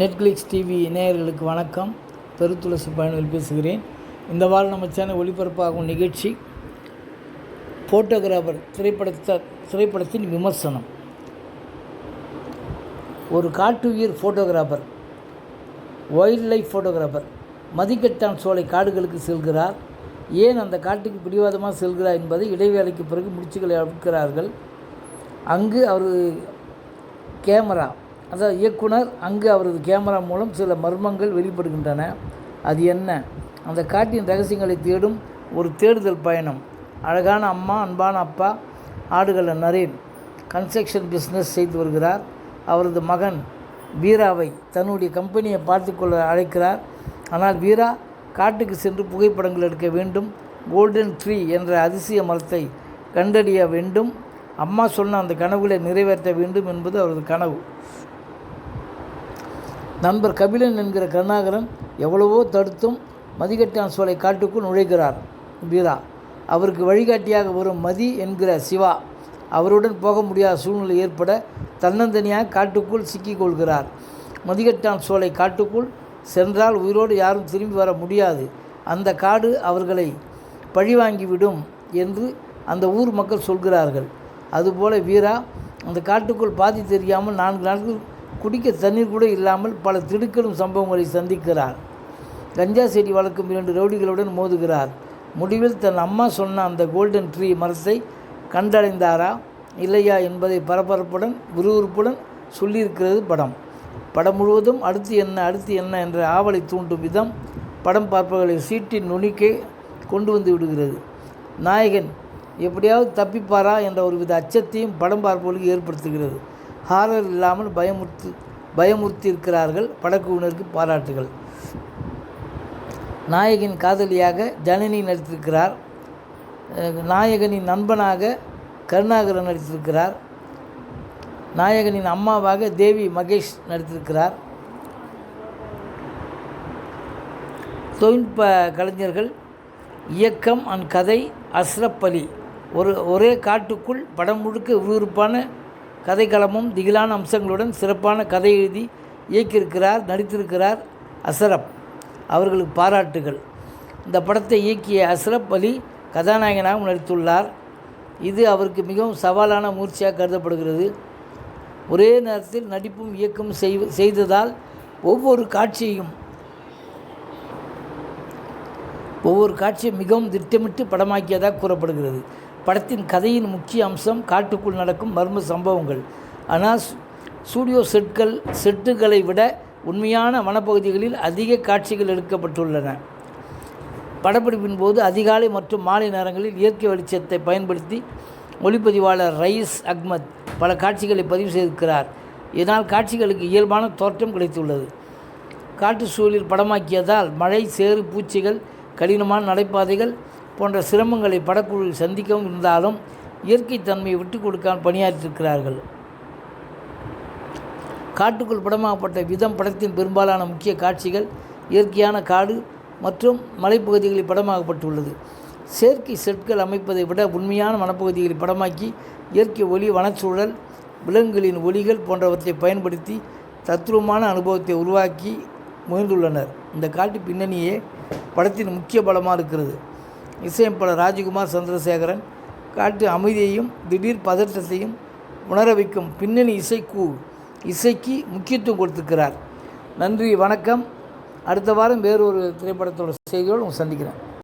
Netflix TV நேயர்களுக்கு வணக்கம். பெருத்துளசி பயணிகள் பேசுகிறேன். இந்த வாரம் நம்ம சேனல் ஒளிபரப்பாகும் நிகழ்ச்சி ஃபோட்டோகிராஃபர் திரைப்படத்தின் விமர்சனம். ஒரு காட்டுயிர் ஃபோட்டோகிராஃபர், வைல்ட் லைஃப் ஃபோட்டோகிராஃபர் மதிக்கட்டான் சோலை காடுகளுக்கு செல்கிறார். ஏன் அந்த காட்டுக்கு பிடிவாதமாக செல்கிறார் என்பதை இடைவேளைக்கு பிறகு முடிச்சுகளை அவிக்கிறார்கள். அங்கு அவர் கேமரா, அதாவது இயக்குனர், அங்கு அவரது கேமரா மூலம் சில மர்மங்கள் வெளிப்படுகின்றன. அது என்ன? அந்த காட்டின் ரகசியங்களை தேடும் ஒரு தேடுதல் பயணம். அழகான அம்மா, அன்பான அப்பா, ஆடுகள நரேன் கன்ஸ்ட்ரக்ஷன் பிஸ்னஸ் செய்து வருகிறார். அவரது மகன் வீராவை தன்னுடைய கம்பெனியை பார்த்துக்கொள்ள அழைக்கிறார். ஆனால் வீரா காட்டுக்கு சென்று புகைப்படங்கள் எடுக்க வேண்டும். கோல்டன் ட்ரீ என்ற அதிசய மரத்தை கண்டறிய வேண்டும். அம்மா சொன்ன அந்த கனவுகளை நிறைவேற்ற வேண்டும் என்பது அவரது கனவு. நண்பர் கபிலன் என்கிற கருணாகரன் எவ்வளவோ தடுத்தும் மதிக்கட்டான் சோலை காட்டுக்குள் நுழைகிறார் வீரா. அவருக்கு வழிகாட்டியாக வரும் மதி என்கிற சிவா அவருடன் போக முடியாத சூழ்நிலை ஏற்பட தன்னந்தனியாக காட்டுக்குள் சிக்கிக்கொள்கிறார். மதிக்கட்டான் சோலை காட்டுக்குள் சென்றால் உயிரோடு யாரும் திரும்பி வர முடியாது. அந்த காடு அவர்களை பழிவாங்கிவிடும் என்று அந்த ஊர் மக்கள் சொல்கிறார்கள். அதுபோல வீரா அந்த காட்டுக்குள் பாதி தெரியாமல் 4 நாட்கள் குடிக்க தண்ணீர் கூட இல்லாமல் பல திடுக்கிடும் சம்பவங்களை சந்திக்கிறார். கஞ்சா செடி வளர்க்கும் 2 ரவுடிகளுடன் மோதுகிறார். முடிவில் தன் அம்மா சொன்ன அந்த கோல்டன் ட்ரீ மரத்தை கண்டடைந்தாரா இல்லையா என்பதை பரபரப்புடன் விறுவிறுப்புடன் சொல்லியிருக்கிறது படம். படம் முழுவதும் அடுத்து என்ன என்ற ஆவலை தூண்டும் விதம் படம் பார்ப்பவர்களை சீட்டின் நுனிக்கே கொண்டு வந்து விடுகிறது. நாயகன் எப்படியாவது தப்பிப்பாரா என்ற ஒருவித அச்சத்தையும் படம் பார்ப்பவர்களுக்கு ஏற்படுத்துகிறது. ஹாரர் இல்லாமல் பயமுறுத்தி இருக்கிறார்கள். படக்குழுவினருக்கு பாராட்டுகள். நாயகனின் காதலியாக ஜனனி நடித்திருக்கிறார். நாயகனின் நண்பனாக கருணாகரன் நடித்திருக்கிறார். நாயகனின் அம்மாவாக தேவி மகேஷ் நடித்திருக்கிறார். தொழில்நுட்ப கலைஞர்கள், இயக்கம் அண்ட் கதை அஸ்ரப் அலி. ஒரே காட்டுக்குள் படம் முழுக்க விறுவிறுப்பான கதைக்களமும் திகிலான அம்சங்களுடன் சிறப்பான கதை எழுதி நடித்திருக்கிறார் அஸ்ரப். அவர்களுக்கு பாராட்டுகள். இந்த படத்தை இயக்கிய அஸ்ரப் அலி கதாநாயகனாகவும் நடித்துள்ளார். இது அவருக்கு மிகவும் சவாலான முயற்சியாக கருதப்படுகிறது. ஒரே நேரத்தில் நடிப்பும் இயக்கமும் செய்ததால் ஒவ்வொரு காட்சியும் மிகவும் திட்டமிட்டு படமாக்கியதாக கூறப்படுகிறது. படத்தின் கதையின் முக்கிய அம்சம் காட்டுக்குள் நடக்கும் மர்ம சம்பவங்கள். ஆனால் ஸ்டூடியோ செட்டுகளை விட உண்மையான வனப்பகுதிகளில் அதிக காட்சிகள் எடுக்கப்பட்டுள்ளன. படப்பிடிப்பின் போது அதிகாலை மற்றும் மாலை நேரங்களில் இயற்கை வெளிச்சத்தை பயன்படுத்தி ஒளிப்பதிவாளர் ரயீஸ் அஹ்மத் பல காட்சிகளை பதிவு செய்திருக்கிறார். இதனால் காட்சிகளுக்கு இயல்பான தோற்றம் கிடைத்துள்ளது. காட்டு சூழலில் படமாக்கியதால் மழை, சேறு, பூச்சிகள், கடினமான நடைபாதைகள் போன்ற சிரமங்களை படக்குழுவில் சந்திக்கவும் இருந்தாலும் இயற்கை தன்மையை விட்டு கொடுக்காமல் பணியாற்றியிருக்கிறார்கள். காட்டுக்குள் படமாக்கப்பட்ட விதம், படத்தின் பெரும்பாலான முக்கிய காட்சிகள் இயற்கையான காடு மற்றும் மலைப்பகுதிகளில் படமாக்கப்பட்டுள்ளது. செயற்கை செட்கள் அமைப்பதை விட உண்மையான வனப்பகுதிகளை படமாக்கி இயற்கை ஒளி, வனச்சூழல், விலங்குகளின் ஒலிகள் போன்றவற்றை பயன்படுத்தி தத்ரூபமான அனுபவத்தை உருவாக்கி முயன்றுள்ளனர். இந்த காட்டு பின்னணியே படத்தின் முக்கிய பலமாக இருக்கிறது. இசையமைப்பாளர் ராஜ்குமார் சந்திரசேகரன் காட்டு அமைதியையும் திடீர் பதற்றத்தையும் உணர வைக்கும் பின்னணி இசைக்கு முக்கியத்துவம் கொடுத்திருக்கிறார். நன்றி, வணக்கம். அடுத்த வாரம் வேறொரு திரைப்படத்தோட செய்தியோடு சந்திக்கிறேன்.